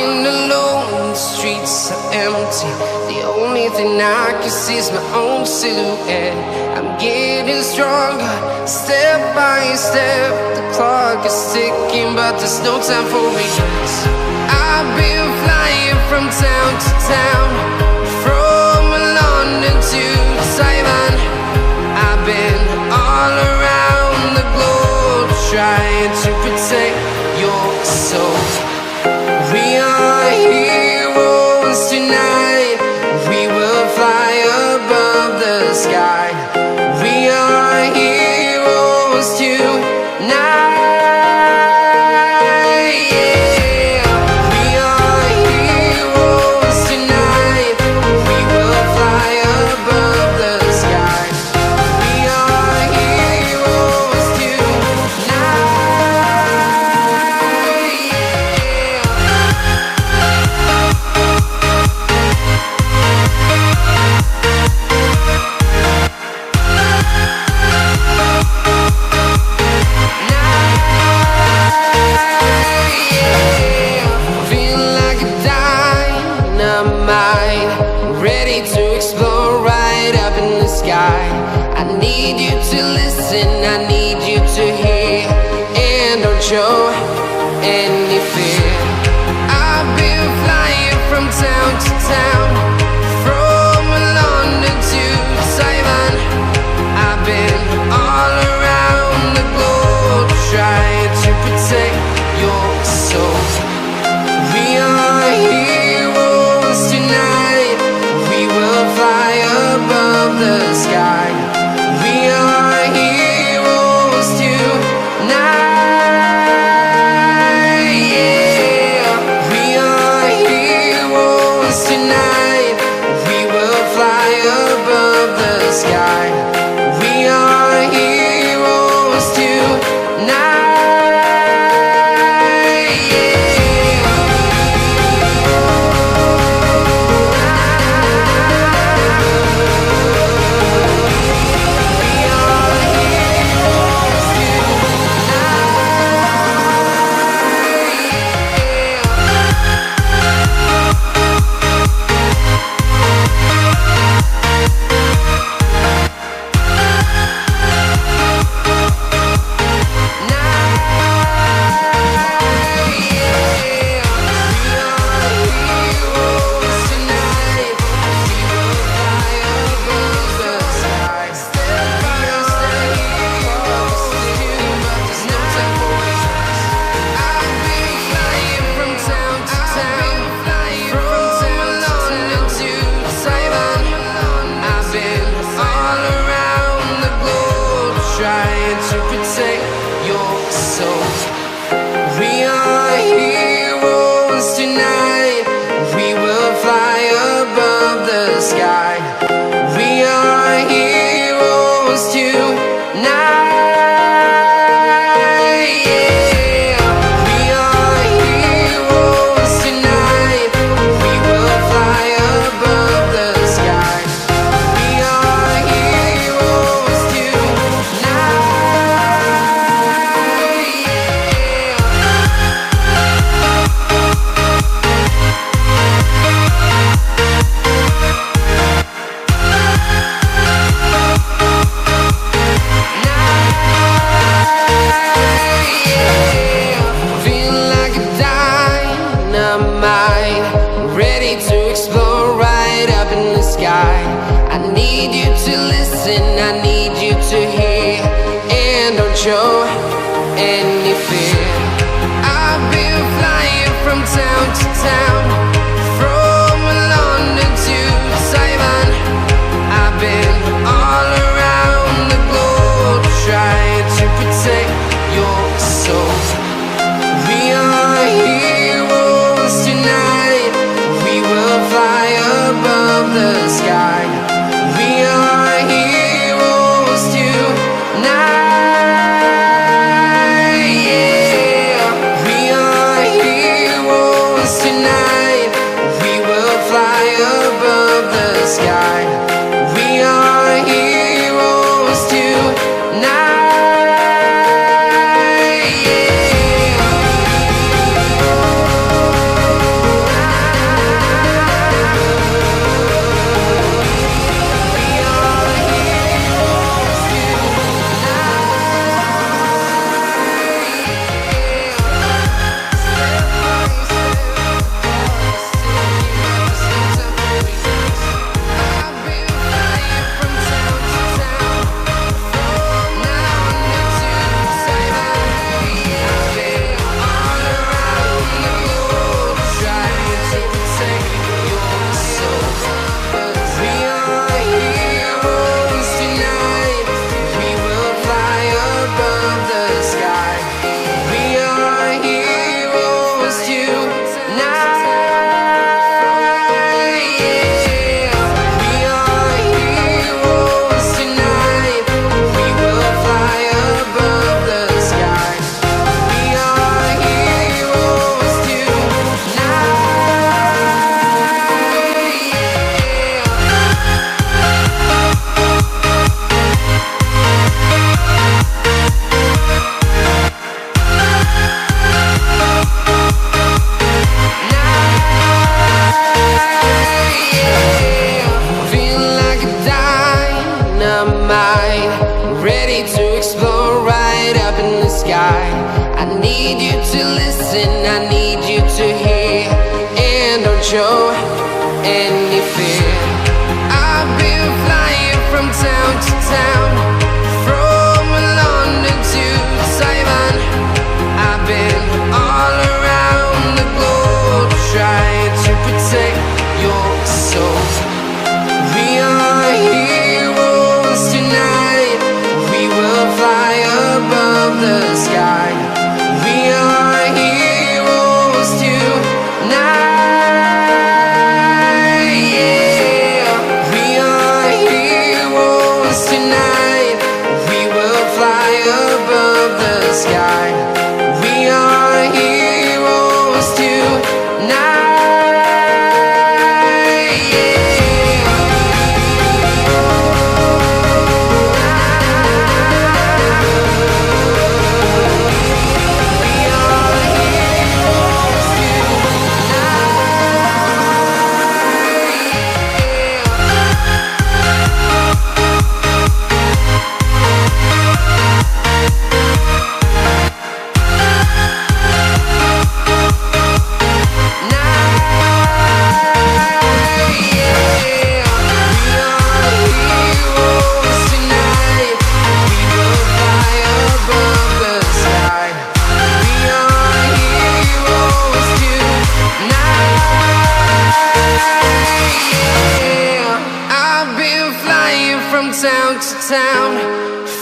Walking alone, the streets are empty. The only thing I can see is my own silhouette. I'm getting stronger, step by step. The clock is ticking, but there's no time for regrets. I've been flying from town to town, from London to Taiwan. I've been all around the globe, trying to protect your soul. We are heroes tonight. We will fly above the sky. We are heroes tonight. Yeah. We are heroes tonight. We will fly above the sky. We are heroes tonight. Ready to explore right up in the sky. I need you to listen, I need you to hear, and don't show any fear. I've been flying from town to town, from London to Taiwan. I've been all around the globe, trying to protect your soul. We are heroes tonight. We will fly above the sky. We are heroes tonight. Yeah. We are heroes tonight. We will fly above the sky. We are heroes tonight. Trying to protect your soul. We are heroes tonight. We will fly above the sky. We are heroes tonight. Yeah. We are heroes tonight. We will fly above the sky. We are heroes tonight. Feel like a dynamite, ready to explore right up in the sky. I need you to listen, I need you to hear, and don't show any fear. I've been flying from town to town, from London to Taiwan. I've been all around the globe, trying to protect your soul. We are heroes tonight. We will fly above the sky. We are heroes tonight. Yeah. We are heroes tonight. try. I need you to listen, I need you to hear, and don't show any fear. I've been flying from town to town, from London to Taiwan. I've been all around the globe trying to protect your soul. We are heroes tonight, we will fly above the sky. We are heroes tonight, yeah. We are heroes tonight, we will fly above the sky. We are heroes tonight, yeah. We are heroes tonight, we will fly above the sky. We are heroes tonight, yeah. I've been flying from town to town,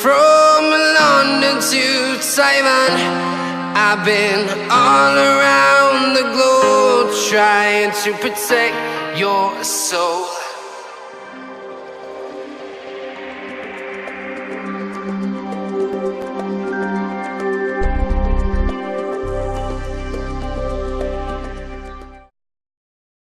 from London to Taiwan. I've been all around the globe trying to protect your soul.